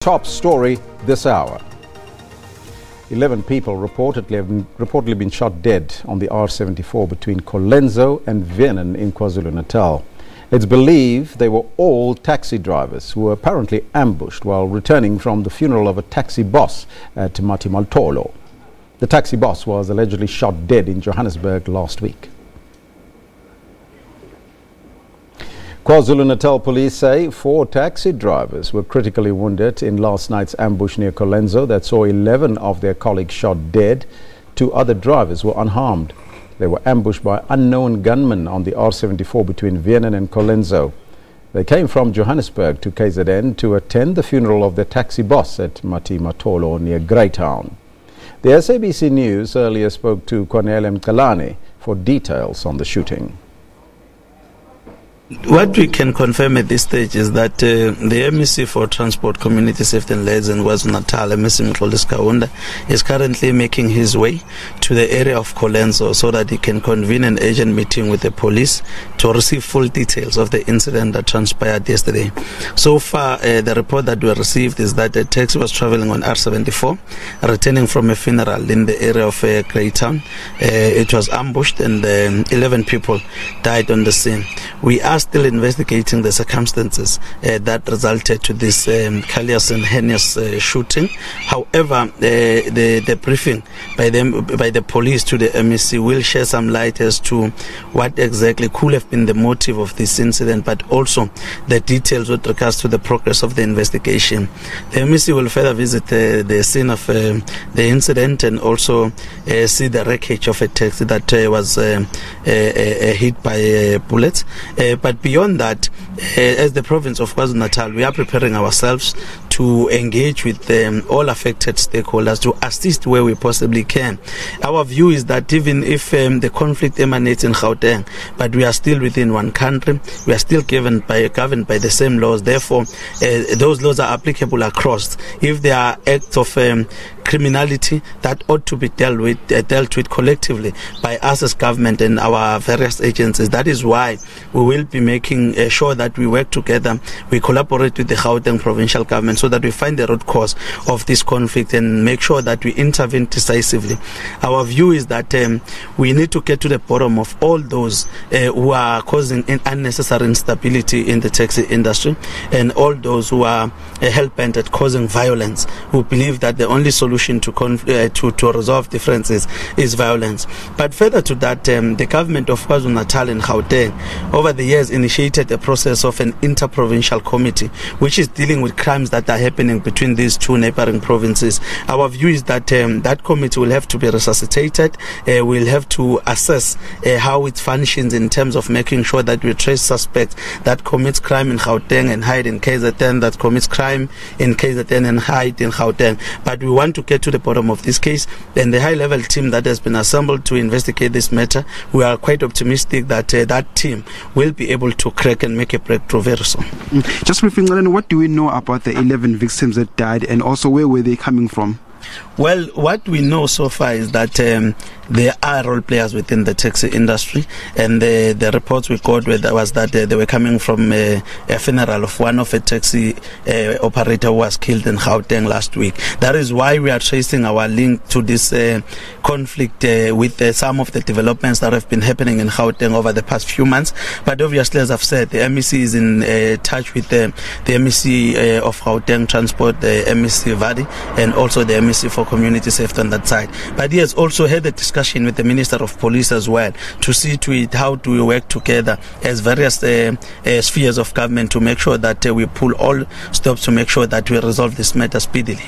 Top story this hour. 11 people reportedly been shot dead on the R74 between Colenso and Weenen in KwaZulu-Natal. It's believed they were all taxi drivers who were apparently ambushed while returning from the funeral of a taxi boss at Matimatolo. The taxi boss was allegedly shot dead in Johannesburg last week. KwaZulu-Natal police say 4 taxi drivers were critically wounded in last night's ambush near Colenso that saw 11 of their colleagues shot dead. 2 other drivers were unharmed. They were ambushed by unknown gunmen on the R74 between Weenen and Colenso. They came from Johannesburg to KZN to attend the funeral of their taxi boss at Matimatolo near Greytown. The SABC News earlier spoke to Kwanele Ncalane for details on the shooting. What we can confirm at this stage is that the MEC for Transport, Community Safety and Liaison in KwaZulu-Natal, Matimatolo, is currently making his way to the area of Colenso so that he can convene an urgent meeting with the police to receive full details of the incident that transpired yesterday. So far, the report that we received is that the taxi was traveling on R74, returning from a funeral in the area of Greytown. It was ambushed and 11 people died on the scene. We are still investigating the circumstances that resulted to this callous and heinous shooting. However, the briefing by the police to the MEC will share some light as to what exactly could have been the motive of this incident, but also the details with regards to the progress of the investigation. The MEC will further visit the scene of the incident and also see the wreckage of a taxi that was hit by bullets. But beyond that, as the province of KwaZulu-Natal, we are preparing ourselves to engage with all affected stakeholders to assist where we possibly can. Our view is that even if the conflict emanates in Gauteng, but we are still within one country, we are still governed by the same laws. Therefore, those laws are applicable across. If there are acts of criminality that ought to be dealt with collectively by us as government and our various agencies. That is why we will be making sure that we work together, we collaborate with the Gauteng provincial government so that we find the root cause of this conflict and make sure that we intervene decisively. Our view is that we need to get to the bottom of all those who are causing unnecessary instability in the taxi industry and all those who are hell-bent at causing violence, who believe that the only solution to resolve differences is violence. But further to that, the government of KwaZulu-Natal and Gauteng over the years initiated a process of an interprovincial committee which is dealing with crimes that are happening between these 2 neighboring provinces. Our view is that that committee will have to be resuscitated. We'll have to assess how it functions in terms of making sure that we trace suspects that commits crime in Gauteng and hide in KZN, that commits crime in KZN and hide in Gauteng. But we want to get to the bottom of this case, and the high-level team that has been assembled to investigate this matter, we are quite optimistic that that team will be able to crack and make a breakthrough very soon. Just briefly, what do we know about the 11 victims that died, and also where were they coming from? Well, what we know so far is that there are role players within the taxi industry, and the reports we got was that they were coming from a funeral of one of a taxi operator who was killed in Gauteng last week. That is why we are tracing our link to this conflict with some of the developments that have been happening in Gauteng over the past few months. But obviously, as I've said, the MEC is in touch with the MEC of Gauteng Transport, the MEC Vadi, and also the MEC for Community Safety on that side. But he has also had a discussion with the Minister of Police as well to see to it how do we work together as various spheres of government to make sure that we pull all stops to make sure that we resolve this matter speedily.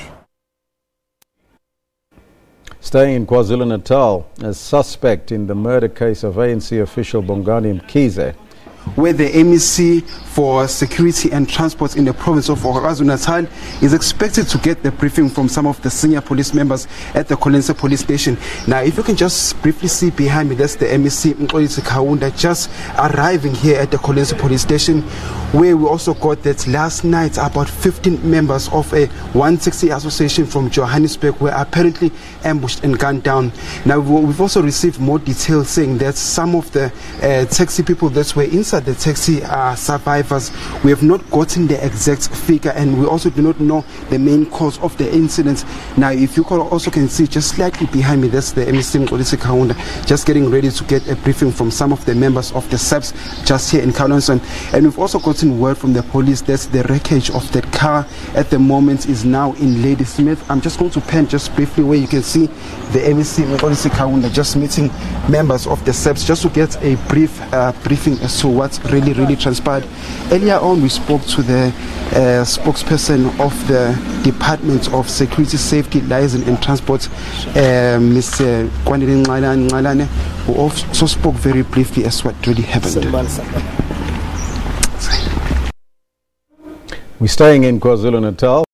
Staying in KwaZulu-Natal, a suspect in the murder case of ANC official Bongani Mkhize, where the MEC for Security and Transport in the province of KwaZulu-Natal is expected to get the briefing from some of the senior police members at the Colenso police station. Now, if you can just briefly see behind me, that's the MEC Kaunda just arriving here at the Colenso police station, where we also got that last night about 15 members of a 160 association from Johannesburg were apparently ambushed and gunned down. Now, we've also received more details saying that some of the taxi people that were inside these are the taxi survivors. We have not gotten the exact figure, and we also do not know the main cause of the incident. Now, if you also can see just slightly behind me, that's the MEC Mxolisi Kaunda, just getting ready to get a briefing from some of the members of the SABC just here in Colenso. And we've also gotten word from the police that the wreckage of that car at the moment is now in Ladysmith. I'm just going to pan just briefly where you can see the MEC Mxolisi Kaunda just meeting members of the SABC just to get a brief briefing as to what's really transpired. Earlier on, we spoke to the spokesperson of the Department of Security, Safety, Liaison and Transport, Mr. Kwanele Ncalane, who also spoke very briefly as what really happened. We're staying in KwaZulu-Natal.